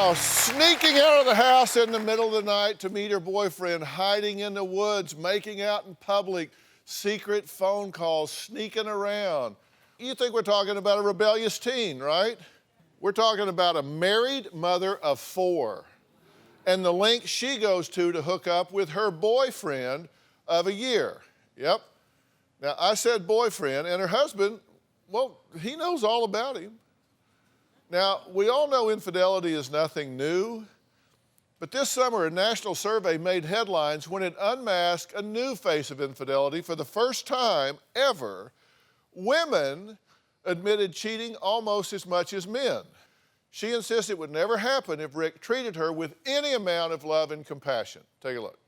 Now, sneaking out of the house in the middle of the night to meet her boyfriend, hiding in the woods, making out in public, secret phone calls, sneaking around. You think we're talking about a rebellious teen, right? We're talking about a married mother of 4. And the length she goes to hook up with her boyfriend of a year. Yep. Now, I said boyfriend, and her husband, well, he knows all about him. Now, we all know infidelity is nothing new, but this summer a national survey made headlines when it unmasked a new face of infidelity. For the first time ever, women admitted cheating almost as much as men. She insists it would never happen if Rick treated her with any amount of love and compassion. Take a look.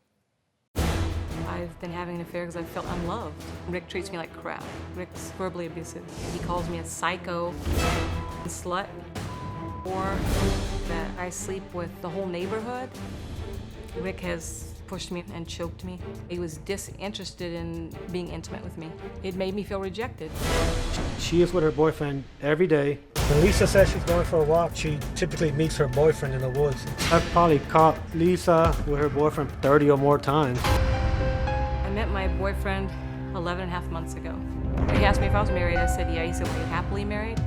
I've been having an affair because I felt unloved. Rick treats me like crap. Rick's verbally abusive. He calls me a psycho, a slut, or that I sleep with the whole neighborhood. Rick has pushed me and choked me. He was disinterested in being intimate with me. It made me feel rejected. She is with her boyfriend every day. When Lisa says she's going for a walk, she typically meets her boyfriend in the woods. I've probably caught Lisa with her boyfriend 30 or more times. I met my boyfriend 11 and a half months ago. He asked me if I was married. I said, yeah. He said, were you happily married?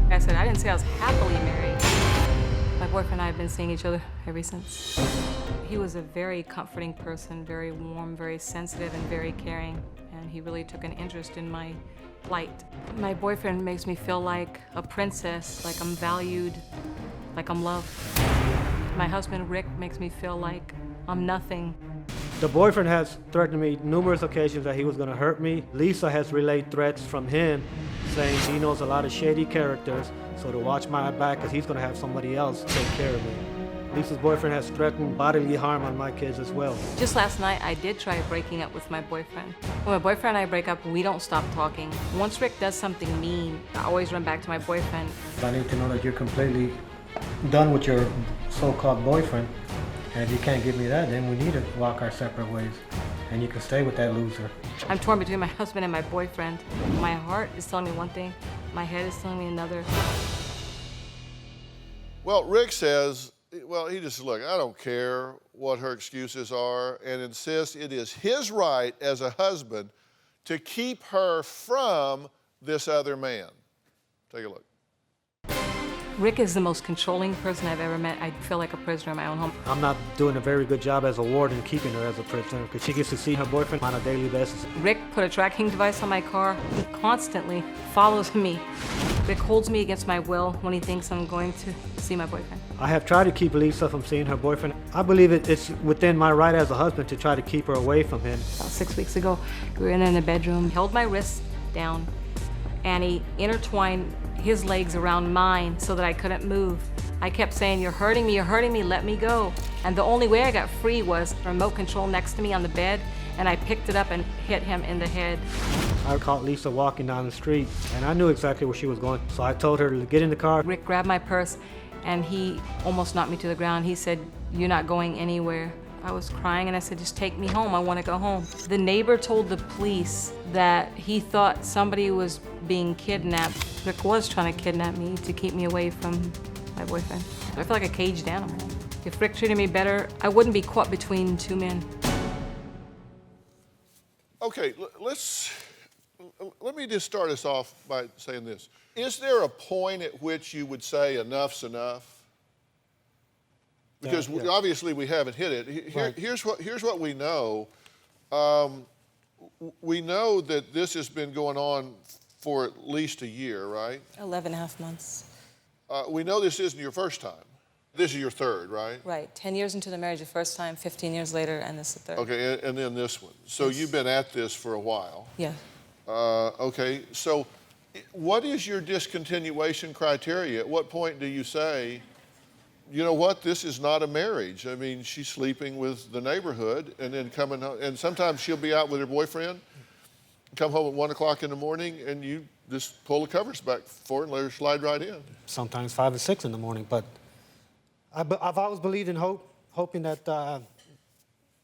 I said, I didn't say I was happily married. My boyfriend and I have been seeing each other ever since. He was a very comforting person, very warm, very sensitive, and very caring. And he really took an interest in my plight. My boyfriend makes me feel like a princess, like I'm valued, like I'm loved. My husband, Rick, makes me feel like I'm nothing. The boyfriend has threatened me numerous occasions that he was going to hurt me. Lisa has relayed threats from him saying he knows a lot of shady characters, so to watch my back because he's going to have somebody else take care of me. Lisa's boyfriend has threatened bodily harm on my kids as well. Just last night, I did try breaking up with my boyfriend. When my boyfriend and I break up, we don't stop talking. Once Rick does something mean, I always run back to my boyfriend. I need to know that you're completely done with your so-called boyfriend. And if you can't give me that, then we need to walk our separate ways. And you can stay with that loser. I'm torn between my husband and my boyfriend. My heart is telling me one thing, my head is telling me another. Well, Rick says, well, he just, look, I don't care what her excuses are, and insists it is his right as a husband to keep her from this other man. Take a look. Rick is the most controlling person I've ever met. I feel like a prisoner in my own home. I'm not doing a very good job as a warden keeping her as a prisoner because she gets to see her boyfriend on a daily basis. Rick put a tracking device on my car. He constantly follows me. Rick holds me against my will when he thinks I'm going to see my boyfriend. I have tried to keep Lisa from seeing her boyfriend. I believe it's within my right as a husband to try to keep her away from him. About 6 weeks ago, we were in the bedroom. He held my wrists down, and he intertwined his legs around mine so that I couldn't move. I kept saying, you're hurting me, let me go. And the only way I got free was a remote control next to me on the bed, and I picked it up and hit him in the head. I caught Lisa walking down the street, and I knew exactly where she was going, so I told her to get in the car. Rick grabbed my purse, and he almost knocked me to the ground. He said, you're not going anywhere. I was crying, and I said, just take me home. I want to go home. The neighbor told the police that he thought somebody was being kidnapped. Rick was trying to kidnap me to keep me away from my boyfriend. I feel like a caged animal. If Rick treated me better, I wouldn't be caught between two men. Okay, let me just start us off by saying this. Is there a point at which you would say enough's enough? Because obviously we haven't hit it. Right. Here's what we know. We know that this has been going on for at least a year, right? 11 and a half months. We know this isn't your first time. This is your third, right? Right. 10 years into the marriage the first time, 15 years later, and this is the third. Okay, and then this one. So Yes. You've been at this for a while. Yeah. Okay, so what is your discontinuation criteria? At what point do you say, you know what, this is not a marriage? I mean, she's sleeping with the neighborhood and then coming home, and sometimes she'll be out with her boyfriend, come home at 1 o'clock in the morning, and you just pull the covers back for her and let her slide right in. Sometimes 5 or 6 in the morning, but I've always believed in hope, hoping that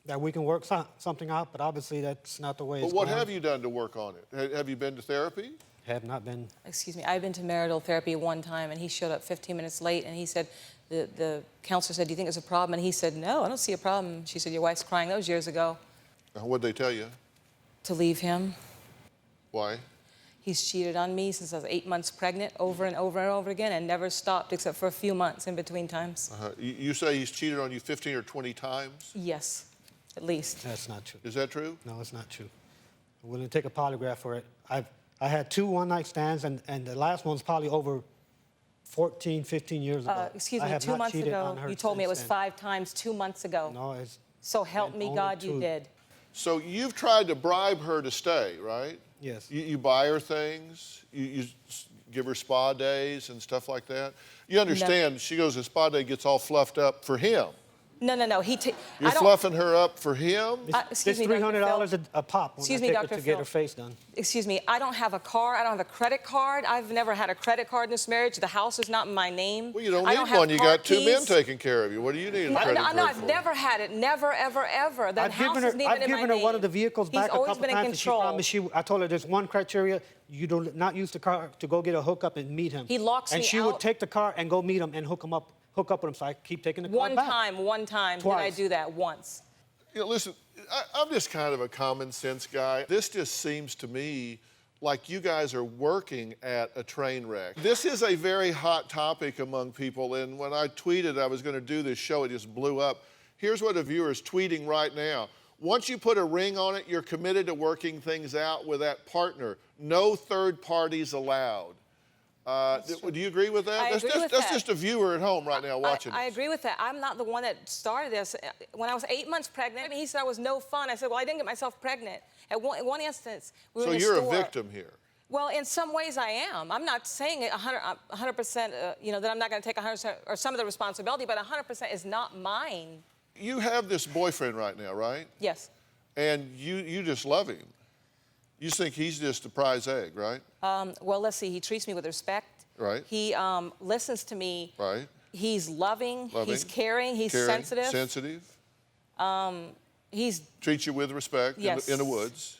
that we can work something out, but obviously that's not the way it's But what going. have you done to work on it? Have you been to therapy? Have not been. Excuse me, I've been to marital therapy one time, and he showed up 15 minutes late, and he said, The counselor said, do you think there's a problem? And he said, no, I don't see a problem. She said, your wife's crying. That was years ago. What'd they tell you? To leave him. Why? He's cheated on me since I was 8 months pregnant, over and over and over again, and never stopped except for a few months in between times. You say he's cheated on you 15 or 20 times? Yes, at least. That's not true. Is that true? No, it's not true. I'm willing to take a polygraph for it. I had 2 one-night stands, and the last one's probably over 14, 15 years ago. Excuse I me, have 2 not months cheated ago, on her you told me it was since then. 5 times 2 months ago. No, it's... So help me only God, you 2. did. So you've tried to bribe her to stay, right? Yes. You buy her things, you give her spa days and stuff like that. You understand, she goes to spa day, gets all fluffed up for him. No. You're fluffing her up for him? Excuse It's me, Dr. $300 Phil. a pop when Excuse I me, take her Dr. to Phil. get her face done. Excuse me, I don't have a car. I don't have a credit card. I've never had a credit card in this marriage. The house is not in my name. Well, you don't I need have one. You car got 2 men keys. taking care of you. What do you need a credit card No, for? I've never had it. Never, ever, ever. That I've house given her, isn't even I've in my given her name. one of the vehicles back He's a always couple been in times, and she control. promised I told her there's one criteria: you do not use the car to go get a hookup and meet him. He locks and me she out. would take the car and go meet him and hook up with him. So I keep taking the car One back. time Twice. did I do that once. You know, listen, I'm just kind of a common sense guy. This just seems to me like you guys are working at a train wreck. This is a very hot topic among people, and when I tweeted I was going to do this show, it just blew up. Here's what a viewer is tweeting right now. Once you put a ring on it, you're committed to working things out with that partner. No third parties allowed. Do you agree with that? I agree with that's that. just a viewer at home right now watching I this. agree with that. I'm not the one that started this. When I was 8 months pregnant, he said I was no fun. I said, well, I didn't get myself pregnant. In one instance, we were So in a you're store. a victim here. Well, in some ways I am. I'm not saying it 100%, that I'm not going to take 100% or some of the responsibility, but 100% is not mine. You have this boyfriend right now, right? Yes. And you just love him. You think he's just a prize egg, right? Well, let's see. He treats me with respect. Right. He listens to me. Right. He's loving. He's caring. He's sensitive. Sensitive. He's. Treats you with respect Yes. in the woods.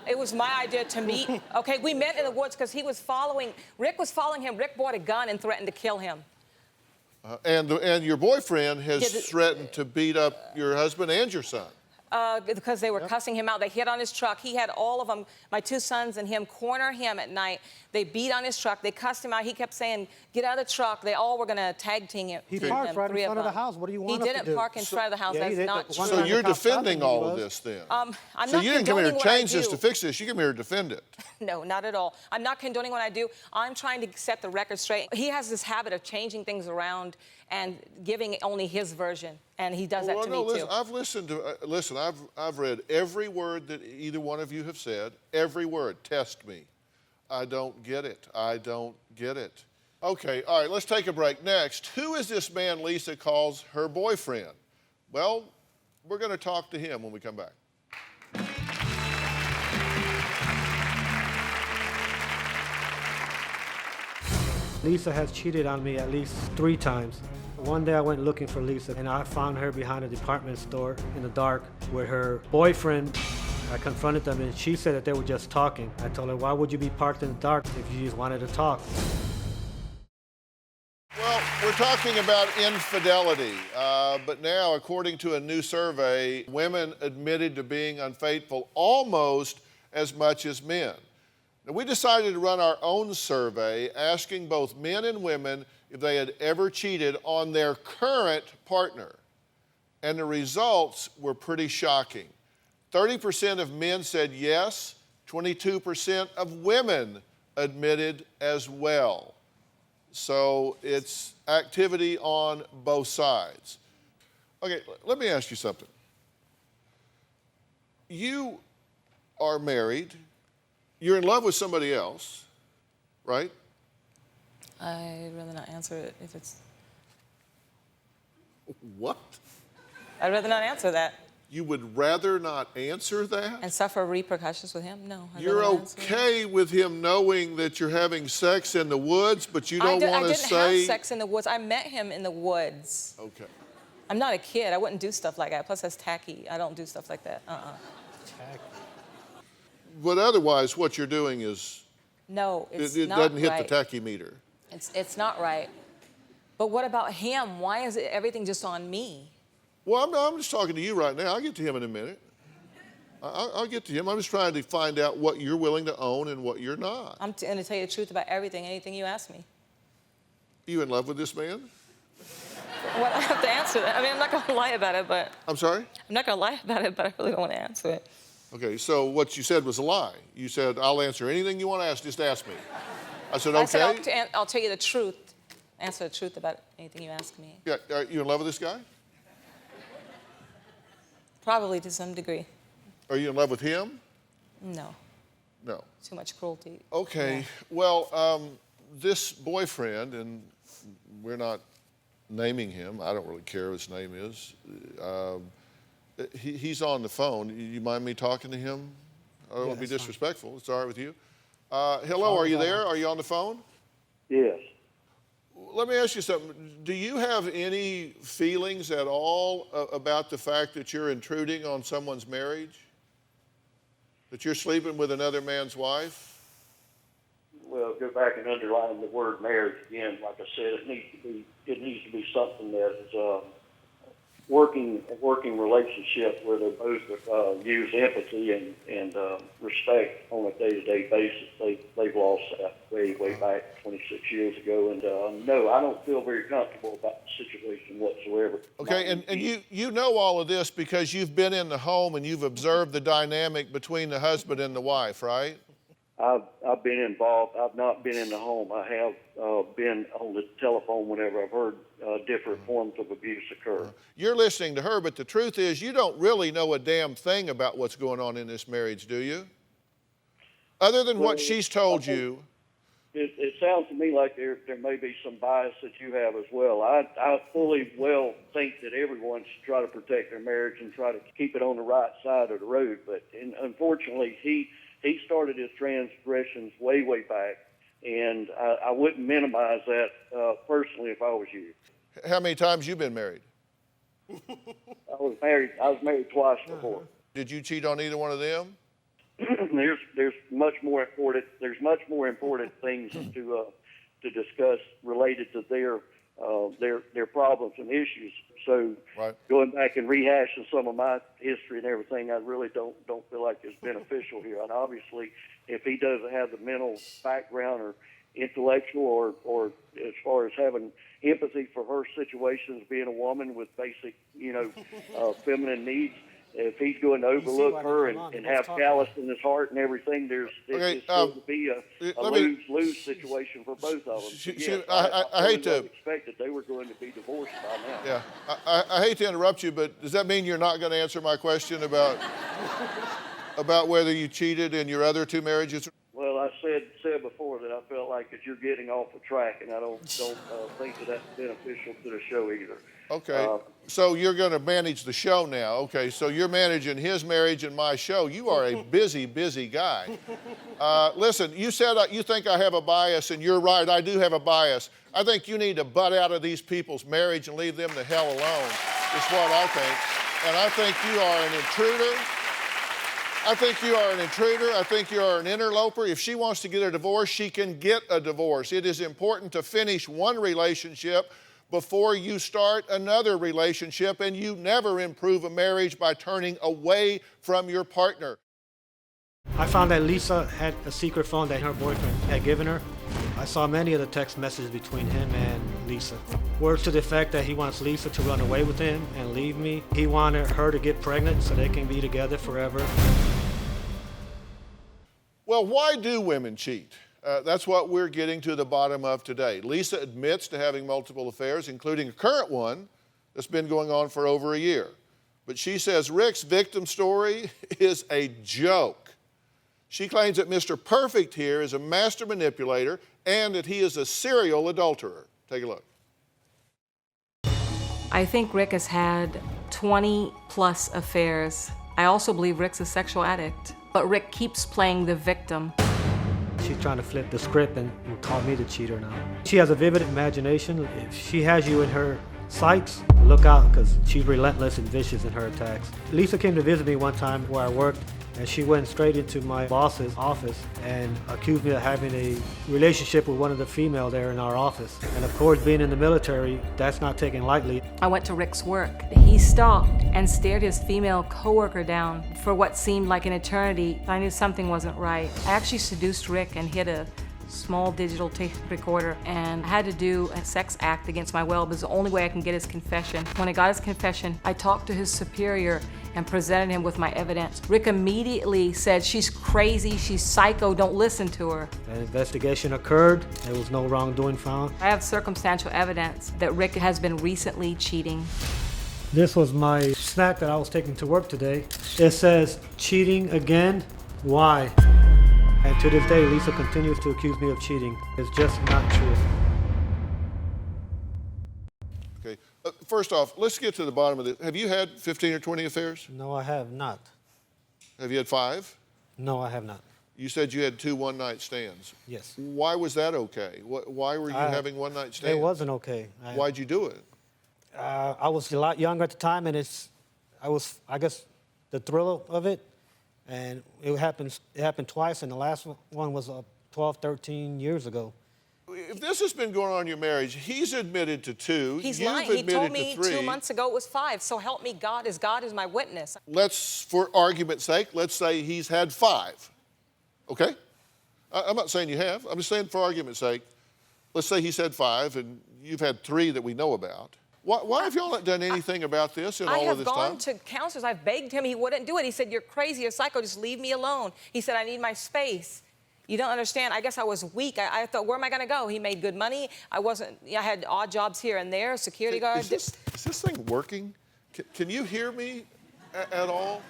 It was my idea to meet. Okay, we met in the woods because Rick was following him. Rick bought a gun and threatened to kill him. And your boyfriend has threatened to beat up your husband and your son. Because they were cussing him out. They hit on his truck. He had all of them, my 2 sons and him, corner him at night. They beat on his truck. They cussed him out. He kept saying, get out of the truck. They all were going to tag team him. He parked right in 3 front of the them. house. What do you want He us to didn't do? park in front of the house. Yeah, he That's did. not One true. So time you're the cop stopped him, defending he all of was. this then? I'm So not you didn't come here condoning to what I change this do. to fix this. You came here to defend it. No, not at all. I'm not condoning what I do. I'm trying to set the record straight. He has this habit of changing things around and giving only his version, and he does that to me listen, too. I've listened to. I've read every word that either one of you have said. Every word. Test me. I don't get it. I don't get it. Okay, all right, let's take a break. Next, who is this man Lisa calls her boyfriend? Well, we're going to talk to him when we come back. Lisa has cheated on me at least 3 times. One day I went looking for Lisa and I found her behind a department store in the dark with her boyfriend. I confronted them and she said that they were just talking. I told her, why would you be parked in the dark if you just wanted to talk? Well, we're talking about infidelity, but now, according to a new survey, women admitted to being unfaithful almost as much as men. Now, we decided to run our own survey asking both men and women if they had ever cheated on their current partner. And the results were pretty shocking. 30% of men said yes, 22% of women admitted as well. So it's activity on both sides. Okay, let me ask you something. You are married. You're in love with somebody else, right? I'd rather not answer it if it's... What? I'd rather not answer that. You would rather not answer that? And suffer repercussions with him? No. You're okay with him knowing that you're having sex in the woods, but you don't want to say... I didn't have sex in the woods. I met him in the woods. Okay. I'm not a kid. I wouldn't do stuff like that. Plus, that's tacky. I don't do stuff like that. But otherwise, what you're doing is... No, it's It not doesn't hit right. the tacky meter. It's not right. But what about him? Why is everything just on me? Well, I'm just talking to you right now. I'll get to him in a minute. I'll get to him. I'm just trying to find out what you're willing to own and what you're not. I'm going to tell you the truth about everything, anything you ask me. You in love with this man? Well, I have to answer that. I mean, I'm not going to lie about it, but... I'm sorry? I'm not going to lie about it, but I really don't want to answer it. Okay, so what you said was a lie. You said, I'll answer anything you want to ask, just ask me. I said, okay. I said, I'll tell you the truth. Answer the truth about anything you ask me. Yeah, are you in love with this guy? Probably to some degree. Are you in love with him? No. No. Too much cruelty. Okay, Yeah. well, this boyfriend, and we're not naming him. I don't really care what his name is. He's on the phone. You mind me talking to him? I don't want to be disrespectful. It's all right with you? Hello, are you there? Are you on the phone? Yes. Let me ask you something. Do you have any feelings at all about the fact that you're intruding on someone's marriage? That you're sleeping with another man's wife? Well, go back and underline the word marriage again. Like I said, it needs to be something that is a working relationship where they both use empathy and respect on a day-to-day basis. They've lost that way back 26 years ago, and no, I don't feel very comfortable about the situation whatsoever. Okay, and you know all of this because you've been in the home and you've observed the dynamic between the husband and the wife, right? I've been involved. I've not been in the home. I have been on the telephone whenever I've heard different forms of abuse occur. You're listening to her, but the truth is you don't really know a damn thing about what's going on in this marriage, do you? Other than what she's told you. It sounds to me like there may be some bias that you have as well. I fully well think that everyone should try to protect their marriage and try to keep it on the right side of the road. But unfortunately, he started his transgressions way back, and I wouldn't minimize that personally if I was you. How many times you been married? I was married twice before. Did you cheat on either one of them? There's much more important things to discuss related to their problems and issues. So going back and rehashing some of my history and everything, I really don't feel like it's beneficial here. And obviously, if he doesn't have the mental background or intellectual or as far as having empathy for her situations, being a woman with basic, feminine needs, if he's going to overlook her and have callous in his heart and everything, it's going to be a lose-lose situation for both of them. I hate to expected they were going to be divorced by now. Yeah, I hate to interrupt you, but does that mean you're not going to answer my question about whether you cheated in your other two marriages? Well, I said before that I felt like that you're getting off the track, and I don't think that that's beneficial to the show either. Okay, so you're going to manage the show now. Okay, so you're managing his marriage and my show. You are a busy guy. Listen, you said you think I have a bias, and you're right, I do have a bias. I think you need to butt out of these people's marriage and leave them the hell alone, is what I think. And I think you are an intruder. I think you are an intruder. I think you are an interloper. If she wants to get a divorce, she can get a divorce. It is important to finish one relationship before you start another relationship, and you never improve a marriage by turning away from your partner. I found that Lisa had a secret phone that her boyfriend had given her. I saw many of the text messages between him and Lisa. Words to the effect that he wants Lisa to run away with him and leave me. He wanted her to get pregnant so they can be together forever. Well, why do women cheat? That's what we're getting to the bottom of today. Lisa admits to having multiple affairs, including a current one that's been going on for over a year. But she says Rick's victim story is a joke. She claims that Mr. Perfect here is a master manipulator and that he is a serial adulterer. Take a look. I think Rick has had 20 plus affairs. I also believe Rick's a sexual addict, but Rick keeps playing the victim. She's trying to flip the script and call me the cheater now. She has a vivid imagination. If she has you in her sights, look out, because she's relentless and vicious in her attacks. Lisa came to visit me one time where I worked, And she went straight into my boss's office and accused me of having a relationship with one of the female there in our office. And of course, being in the military, that's not taken lightly. I went to Rick's work. He stopped and stared his female coworker down for what seemed like an eternity. I knew something wasn't right. I actually seduced Rick and hid a small digital tape recorder, and I had to do a sex act against my will. It was the only way I can get his confession. When I got his confession, I talked to his superior and presented him with my evidence. Rick immediately said, "She's crazy, she's psycho, don't listen to her." An investigation occurred. There was no wrongdoing found. I have circumstantial evidence that Rick has been recently cheating. This was my snack that I was taking to work today. It says, "Cheating again? Why?" And to this day, Lisa continues to accuse me of cheating. It's just not true. Okay. First off, let's get to the bottom of this. Have you had 15 or 20 affairs? No, I have not. Have you had 5? No, I have not. You said you had 2 one-night stands. Yes. Why was that okay? Why were you having one-night stands? It wasn't okay. Why'd you do it? I was a lot younger at the time, and I guess, the thrill of it. And it happened twice, and the last one was 12, 13 years ago. If this has been going on in your marriage, he's admitted to 2. He's You've lying. He admitted told me to 3. 2 months ago it was 5. So help me God is my witness. Let's, for argument's sake, let's say he's had 5. Okay? I'm not saying you have. I'm just saying for argument's sake, let's say he's had 5 and you've had 3 that we know about. Why have y'all not done anything about this in all of this time? I have gone to counselors. I've begged him. He wouldn't do it. He said, "You're crazy. You're psycho. Just leave me alone." He said, "I need my space." You don't understand. I guess I was weak. I thought, where am I going to go? He made good money. I had odd jobs here and there, security guard. Is this thing working? Can you hear me at all?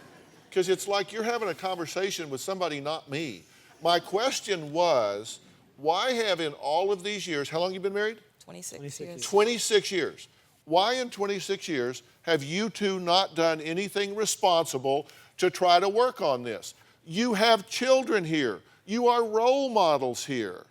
Because it's like you're having a conversation with somebody, not me. My question was, why have in all of these years, how long have you been married? 26 years. 26 years. Why in 26 years have you two not done anything responsible to try to work on this? You have children here. You are role models here.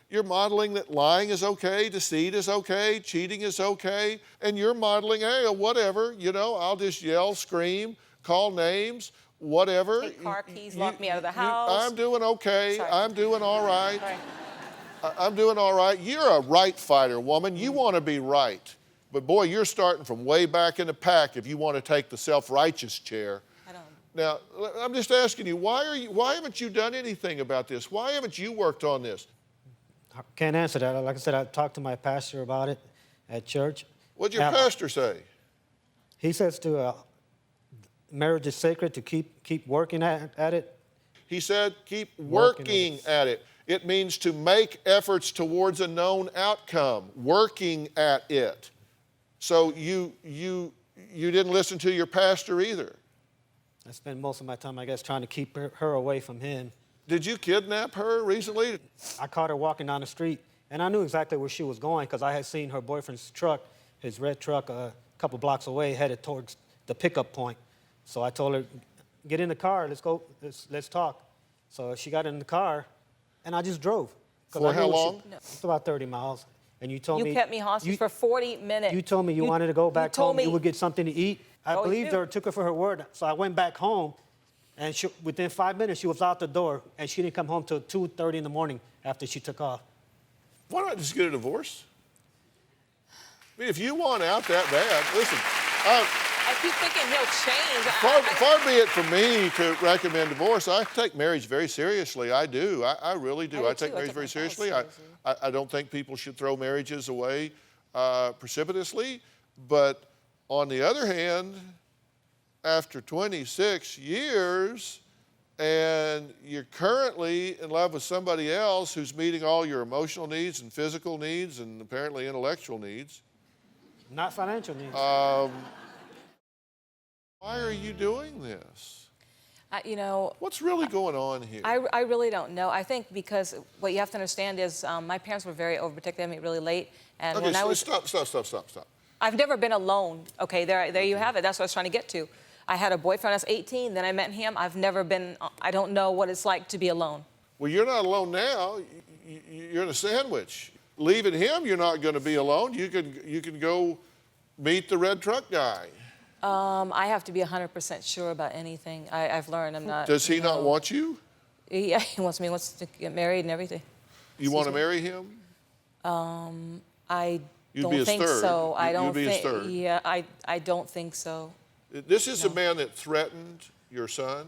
You're modeling that lying is okay, deceit is okay, cheating is okay, and you're modeling, hey, whatever, I'll just yell, scream, call names, whatever. Take car keys, lock me out of the house. I'm doing okay. Sorry. I'm doing all right. Sorry. I'm doing all right. You're a right fighter, woman. You want to be right. But boy, you're starting from way back in the pack if you want to take the self-righteous chair. I don't. Now, I'm just asking you, why haven't you done anything about this? Why haven't you worked on this? I can't answer that. Like I said, I talked to my pastor about it at church. What'd your pastor say? He says marriage is sacred, to keep working at it. He said, keep working at it. It means to make efforts towards a known outcome, working at it. So you didn't listen to your pastor either. I spent most of my time, I guess, trying to keep her away from him. Did you kidnap her recently? I caught her walking down the street, and I knew exactly where she was going because I had seen her boyfriend's truck, his red truck, a couple blocks away, headed towards the pickup point. So I told her, get in the car, let's go, let's talk. So she got in the car, and I just drove. For how long? It's about 30 miles. And you told me... You kept me hostage for 40 minutes. You told me you wanted to go back home, you would get something to eat. I Oh, believed you? her, took her for her word. So I went back home, and within 5 minutes, she was out the door, and she didn't come home till 2:30 in the morning after she took off. Why not just get a divorce? I mean, if you want out that bad, listen. I keep thinking he'll change. Far be it from me to recommend divorce. I take marriage very seriously. I do. I really do. I take marriage very seriously. I don't think people should throw marriages away precipitously. But on the other hand, after 26 years, and you're currently in love with somebody else who's meeting all your emotional needs and physical needs and apparently intellectual needs. Not financial needs. Why are you doing this? What's really going on here? I really don't know. I think because what you have to understand is my parents were very overprotective. They made me really late. And Okay, when I was, stop. I've never been alone. Okay, there you have it. That's what I was trying to get to. I had a boyfriend when I was 18. Then I met him. I've never been. I don't know what it's like to be alone. Well, you're not alone now. You're in a sandwich. Leaving him, you're not going to be alone. You can go meet the red truck guy. I have to be 100% sure about anything. I've learned I'm not. Does he not want you? Yeah, he wants to get married and everything. You want to marry him? I You'd don't be his think third. so. I don't You'd be his think. third. Yeah, I don't think so. This is a man that threatened your son?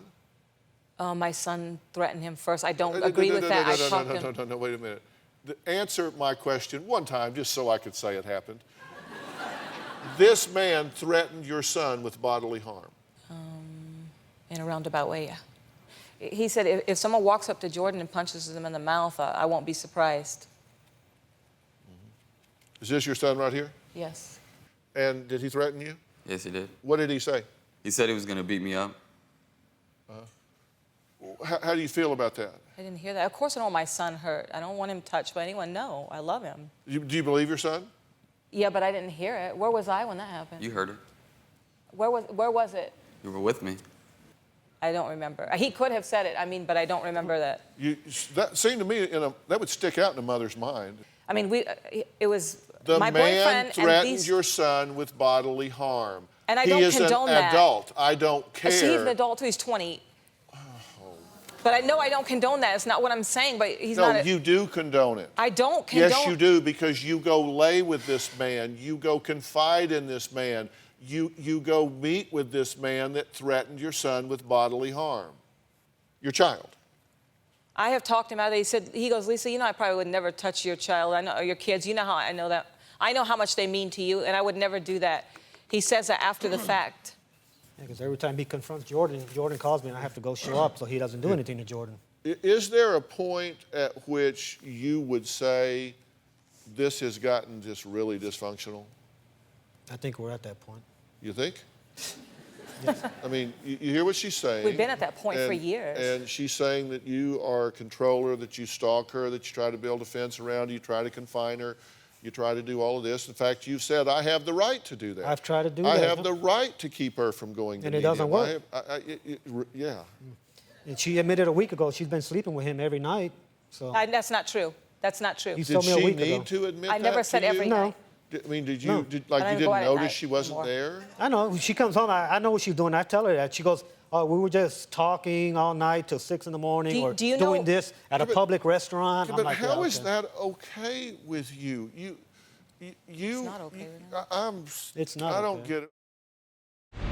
My son threatened him first. I don't agree with that. I talked to him. No, wait a minute. Answer my question one time, just so I could say it happened. This man threatened your son with bodily harm. In a roundabout way, yeah. He said if someone walks up to Jordan and punches him in the mouth, I won't be surprised. Is this your son right here? Yes. And did he threaten you? Yes, he did. What did he say? He said he was going to beat me up. How do you feel about that? I didn't hear that. Of course I don't want my son hurt. I don't want him touched by anyone. No, I love him. Do you believe your son? Yeah, but I didn't hear it. Where was I when that happened? You heard it. Where was it? You were with me. I don't remember. He could have said it, but I don't remember that. That seemed to me, that would stick out in a mother's mind. I mean, it was the my man boyfriend threatened your son with bodily harm. And I don't condone that. He is an adult. I don't care. See, he's an adult too. He's 20. But I know I don't condone that. It's not what I'm saying, but he's not. No, you do condone it. I don't condone. Yes, you do, because you go lay with this man. You go confide in this man. You go meet with this man that threatened your son with bodily harm. Your child. I have talked to him about it. He goes, Lisa, I probably would never touch your child. I know, or your kids. You know how I know that. I know how much they mean to you, and I would never do that. He says that after the fact. Because every time he confronts Jordan, Jordan calls me and I have to go show up so he doesn't do anything to Jordan. Is there a point at which you would say this has gotten just really dysfunctional? I think we're at that point. You think? Yes. I mean, you hear what she's saying. We've been at that point for years. And she's saying that you are a controller, that you stalk her, that you try to build a fence around her, you try to confine her. You try to do all of this. In fact, you've said, I have the right to do that. I've tried to do that. I have the right to keep her from going to And it doesn't work. Yeah. And she admitted a week ago she's been sleeping with him every night. So That's not true. That's not true. You Did told me a she week need ago. to admit that I never said to every you? night. I mean, did No. you, you didn't notice she wasn't there? I know. She comes home. I know what she's doing. I tell her that. She goes, oh, we were just talking all night till 6 in the morning or do you doing know- this at a public restaurant. Yeah, I'm but like, how yeah, is okay. that okay with you? It's not okay with me. It's not I don't okay. get it.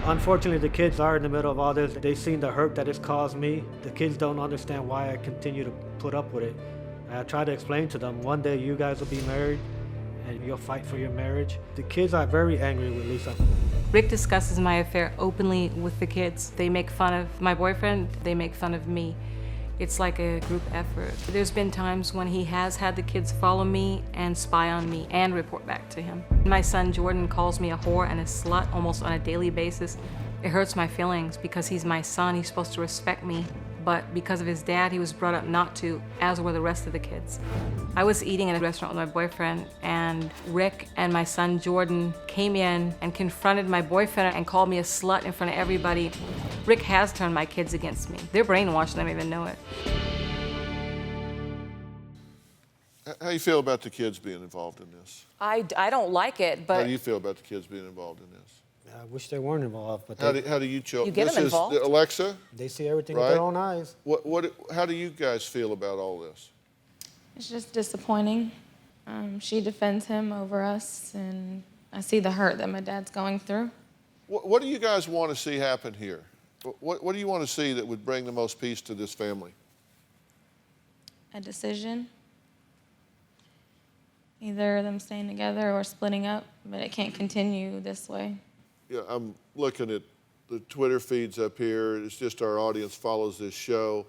Unfortunately, the kids are in the middle of all this. They've seen the hurt that it's caused me. The kids don't understand why I continue to put up with it. I try to explain to them, one day you guys will be married and you'll fight for your marriage. The kids are very angry with Lisa. Rick discusses my affair openly with the kids. They make fun of my boyfriend, they make fun of me. It's like a group effort. There's been times when he has had the kids follow me and spy on me and report back to him. My son Jordan calls me a whore and a slut almost on a daily basis. It hurts my feelings because he's my son, he's supposed to respect me. But because of his dad, he was brought up not to, as were the rest of the kids. I was eating in a restaurant with my boyfriend, and Rick and my son Jordan came in and confronted my boyfriend and called me a slut in front of everybody. Rick has turned my kids against me. They're brainwashed, they don't even know it. How do you feel about the kids being involved in this? I don't like it, How but do you feel about the kids being involved in this? I wish they weren't involved, but How do you chill? You get this them is involved. Alexa, they see everything right? with their own eyes. How do you guys feel about all this? It's just disappointing. She defends him over us, and I see the hurt that my dad's going through. What do you guys want to see happen here? What do you want to see that would bring the most peace to this family? A decision. Either them staying together or splitting up, but it can't continue this way. Yeah, I'm looking at the Twitter feeds up here. It's just our audience follows this show,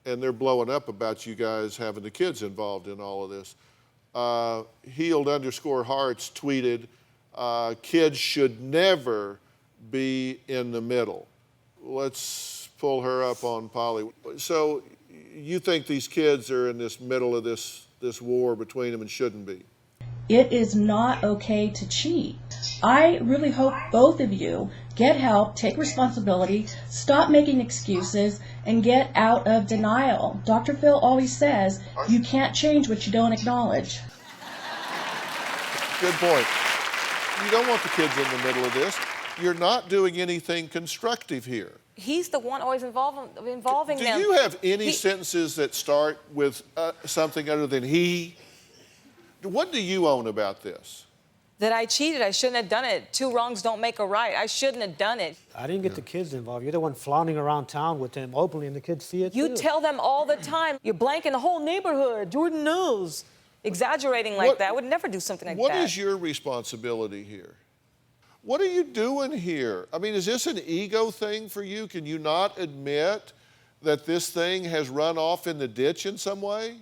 and they're blowing up about you guys having the kids involved in all of this. Healed_hearts tweeted, kids should never be in the middle. Let's pull her up on Polly. So you think these kids are in this middle of this war between them and shouldn't be? It is not okay to cheat. I really hope both of you get help, take responsibility, stop making excuses, and get out of denial. Dr. Phil always says, you can't change what you don't acknowledge. Good point. You don't want the kids in the middle of this. you're not doing anything constructive here. He's the one always involving them. Do you have any sentences that start with something other than he? What do you own about this? That I cheated. I shouldn't have done it. Two wrongs don't make a right. I shouldn't have done it. I didn't get the kids involved. You're the one flaunting around town with him openly, and the kids see it You too. tell them all the time. You're blanking the whole neighborhood. Jordan knows. Exaggerating like that. I would never do something like that. What is your responsibility here? What are you doing here? I mean, is this an ego thing for you? Can you not admit that this thing has run off in the ditch in some way?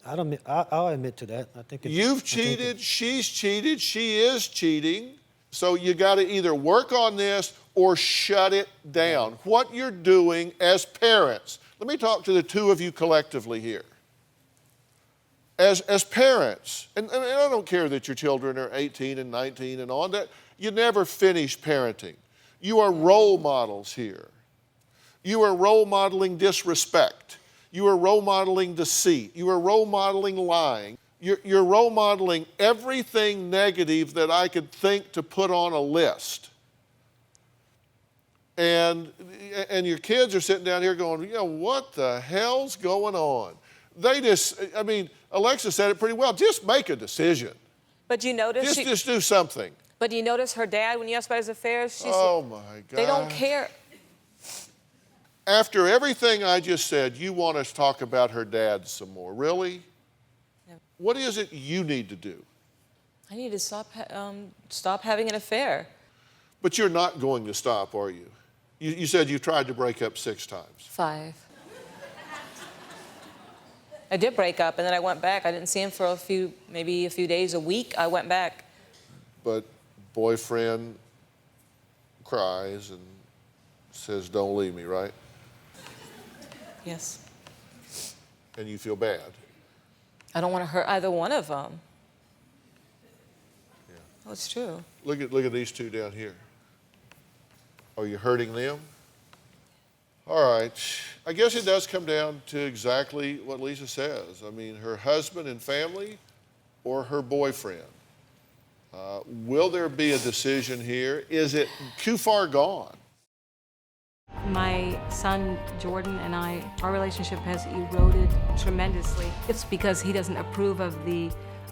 I'll admit to that. I think you've cheated, she's cheated, she is cheating. So you got to either work on this or shut it down. What you're doing as parents. Let me talk to the two of you collectively here. As parents, and I don't care that your children are 18 and 19 and on, that you never finish parenting. You are role models here. You are role modeling disrespect. You are role modeling deceit. You are role modeling lying. You're role modeling everything negative that I could think to put on a list. And your kids are sitting down here going, you know, what the hell's going on? They just, I mean, Alexa said it pretty well. Just make a decision. But you notice just do something. But you notice her dad, when you ask about his affairs, she's oh my God. They don't care. After everything I just said, you want us to talk about her dad some more. Really? Yeah. What is it you need to do? I need to stop having an affair. But you're not going to stop, are you? You said you tried to break up 6 times. 5. I did break up, and then I went back. I didn't see him for maybe a few days, a week. I went back. But boyfriend cries and says, don't leave me, right? Yes. And you feel bad. I don't want to hurt either one of them. Yeah. Oh, it's true. Look at these two down here. Are you hurting them? All right. I guess it does come down to exactly what Lisa says. I mean, her husband and family or her boyfriend. Will there be a decision here? Is it too far gone? My son, Jordan, and our relationship has eroded tremendously. It's because he doesn't approve of the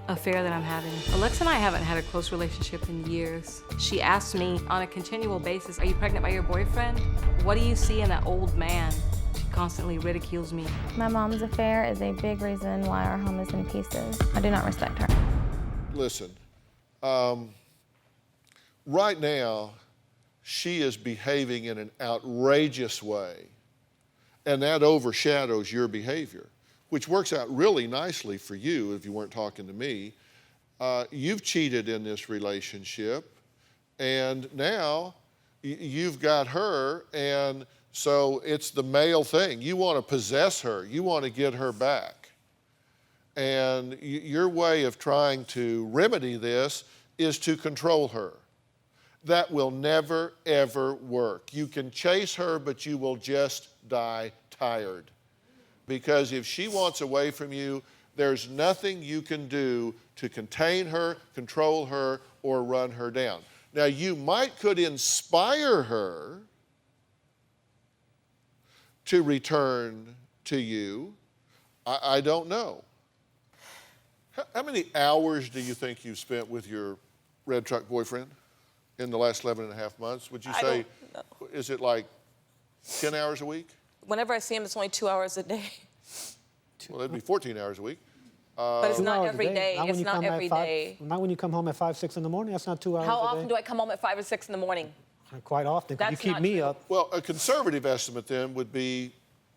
affair that I'm having. Alexa and I haven't had a close relationship in years. She asks me on a continual basis, are you pregnant by your boyfriend? What do you see in that old man? She constantly ridicules me. My mom's affair is a big reason why our home is in pieces. I do not respect her. Listen, right now, she is behaving in an outrageous way, and that overshadows your behavior, which works out really nicely for you if you weren't talking to me. You've cheated in this relationship, and now you've got her, and so it's the male thing. You want to possess her. You want to get her back. And your way of trying to remedy this is to control her. That will never, ever work. You can chase her, but you will just die tired. Because if she wants away from you, there's nothing you can do to contain her, control her, or run her down. Now, you could inspire her to return to you. I don't know. How many hours do you think you've spent with your red truck boyfriend in the last 11 and a half months? Would you say, is it like 10 hours a week? Whenever I see him, it's only 2 hours a day. Well, that'd be 14 hours a week. But it's not every day. It's not every day. Not when you come home at 5, 6 in the morning. That's not 2 hours How a day. often do I come home at 5 or 6 in the morning? Quite often, because you That's keep not me true. up. Well, a conservative estimate then would be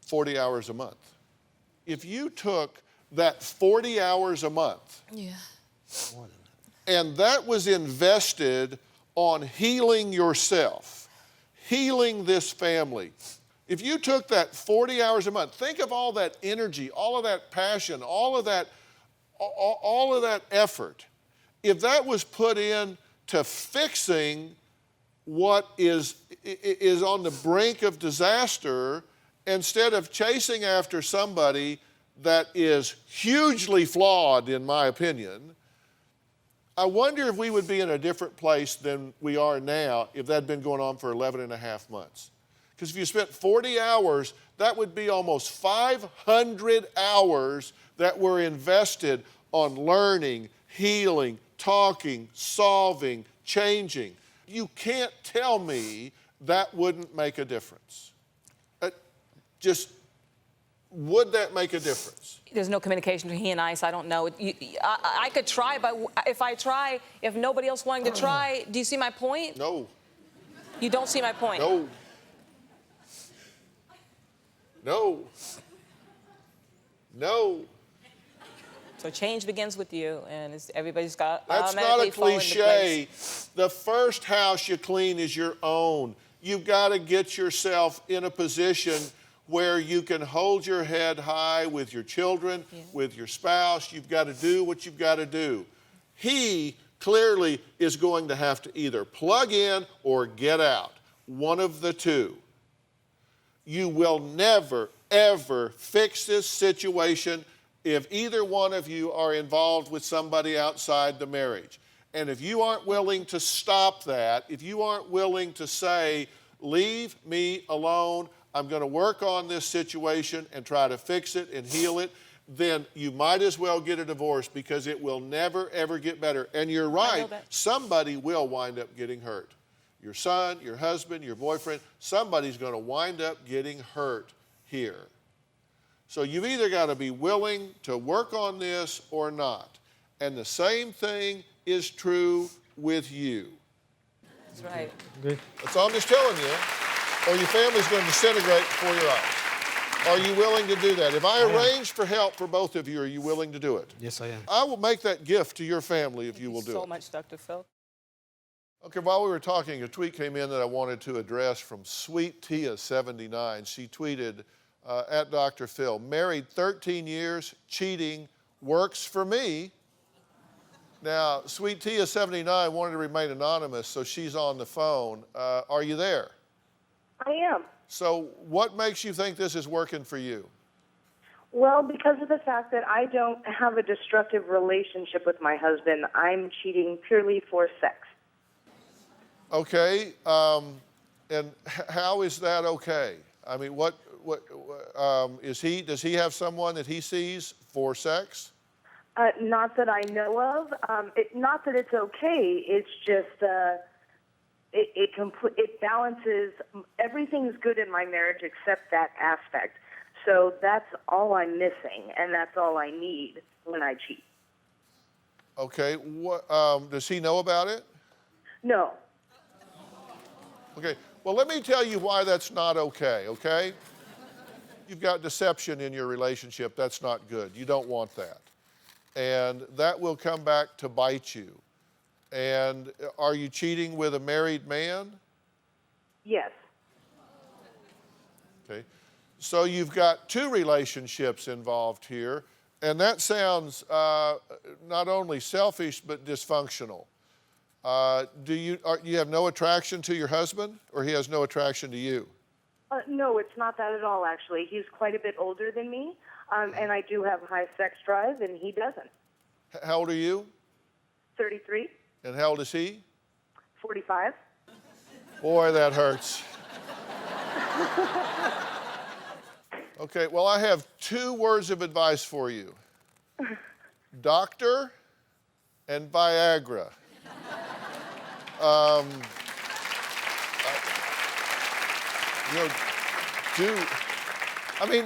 40 hours a month. If you took that 40 hours a month, Yeah. and that was invested on healing yourself, healing this family. If you took that 40 hours a month, think of all that energy, all of that passion, all of that effort. If that was put in to fixing what is on the brink of disaster, instead of chasing after somebody that is hugely flawed, in my opinion, I wonder if we would be in a different place than we are now if that had been going on for 11 and a half months. Because if you spent 40 hours, that would be almost 500 hours that were invested on learning, healing, talking, solving, changing. You can't tell me that wouldn't make a difference. Would that make a difference? There's no communication between he and I, so I don't know. I could try, but if I try, if nobody else wanting to try, do you see my point? No. You don't see my point? No. No. No. So change begins with you, and everybody's got That's not a cliche. The first house you clean is your own. You've got to get yourself in a position where you can hold your head high with your children, with your spouse. You've got to do what you've got to do. He clearly is going to have to either plug in or get out, one of the two. You will never, ever fix this situation if either one of you are involved with somebody outside the marriage. And if you aren't willing to stop that, if you aren't willing to say, leave me alone, I'm going to work on this situation and try to fix it and heal it, then you might as well get a divorce because it will never, ever get better. And you're right, somebody will wind up getting hurt. Your son, your husband, your boyfriend, somebody's going to wind up getting hurt here. So you've either got to be willing to work on this or not. And the same thing is true with you. That's right. Good. That's all I'm just telling you. Or your family's going to disintegrate before your eyes. Are you willing to do that? If I arrange for help for both of you, are you willing to do it? Yes, I am. I will make that gift to your family if you will do it. So much, Dr. Phil. Okay, while we were talking, a tweet came in that I wanted to address from Sweet Tia 79. She tweeted, at Dr. Phil, married 13 years, cheating, works for me. Now, Sweet Tia 79 wanted to remain anonymous, so she's on the phone. Are you there? I am. So what makes you think this is working for you? Well, because of the fact that I don't have a destructive relationship with my husband, I'm cheating purely for sex. Okay, and how is that okay? I mean, does he have someone that he sees for sex? Not that I know of. Not that it's okay. It's just it balances. Everything's good in my marriage except that aspect. So that's all I'm missing, and that's all I need when I cheat. Okay. Does he know about it? No. Okay. Well, let me tell you why that's not okay, okay? You've got deception in your relationship. That's not good. You don't want that. And that will come back to bite you. And are you cheating with a married man? Yes. Okay. So you've got two relationships involved here, and that sounds not only selfish but dysfunctional. Do you have no attraction to your husband, or he has no attraction to you? No, it's not that at all, actually. He's quite a bit older than me, and I do have high sex drive, and he doesn't. How old are you? 33. And how old is he? 45. Boy, that hurts. Okay, well, I have two words of advice for you. Doctor and Viagra.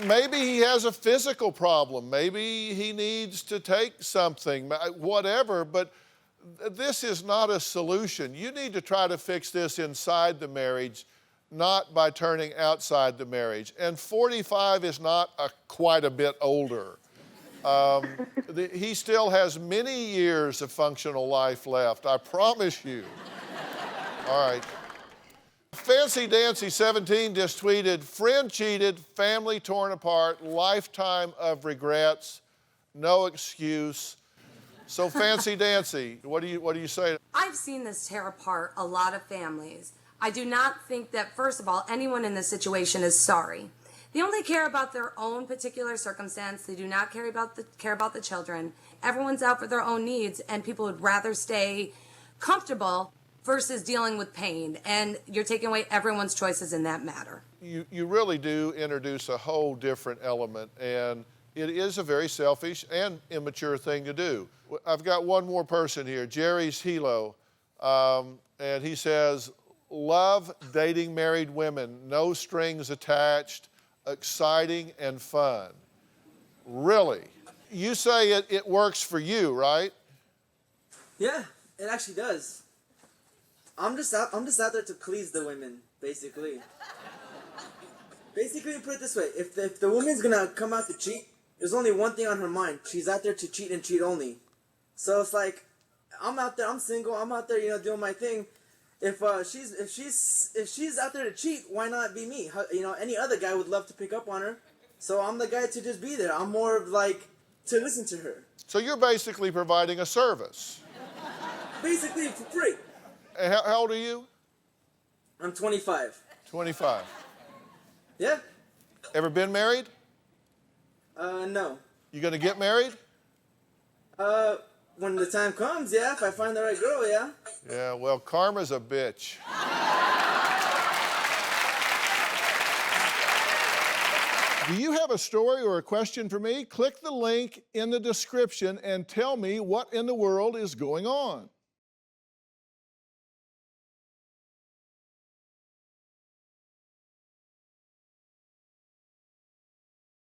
Maybe he has a physical problem. Maybe he needs to take something, whatever, but this is not a solution. You need to try to fix this inside the marriage, not by turning outside the marriage. And 45 is not quite a bit older. He still has many years of functional life left, I promise you. All right. Fancy Dancy 17 just tweeted, friend cheated, family torn apart, lifetime of regrets, no excuse. So Fancy Dancy, what do you say? I've seen this tear apart a lot of families. I do not think that, first of all, anyone in this situation is sorry. They only care about their own particular circumstance. They do not care about the children. Everyone's out for their own needs, and people would rather stay comfortable versus dealing with pain. And you're taking away everyone's choices in that matter. You really do introduce a whole different element, and it is a very selfish and immature thing to do. I've got one more person here, Jerry's Hilo, and he says, love dating married women, no strings attached, exciting and fun. Really? You say it works for you, right? Yeah, it actually does. I'm just out there to please the women, basically. Basically, put it this way: if the woman's gonna come out to cheat, there's only one thing on her mind. She's out there to cheat and cheat only. So it's like, I'm out there, I'm single, I'm out there, doing my thing. If she's out there to cheat, why not be me? Any other guy would love to pick up on her. So I'm the guy to just be there. I'm more of like to listen to her. So you're basically providing a service. Basically for free. And how old are you? I'm 25. 25. Yeah. Ever been married? No. You gonna get married? When the time comes, yeah. If I find the right girl, yeah. Yeah, well, karma's a bitch. Do you have a story or a question for me? Click the link in the description and tell me what in the world is going on.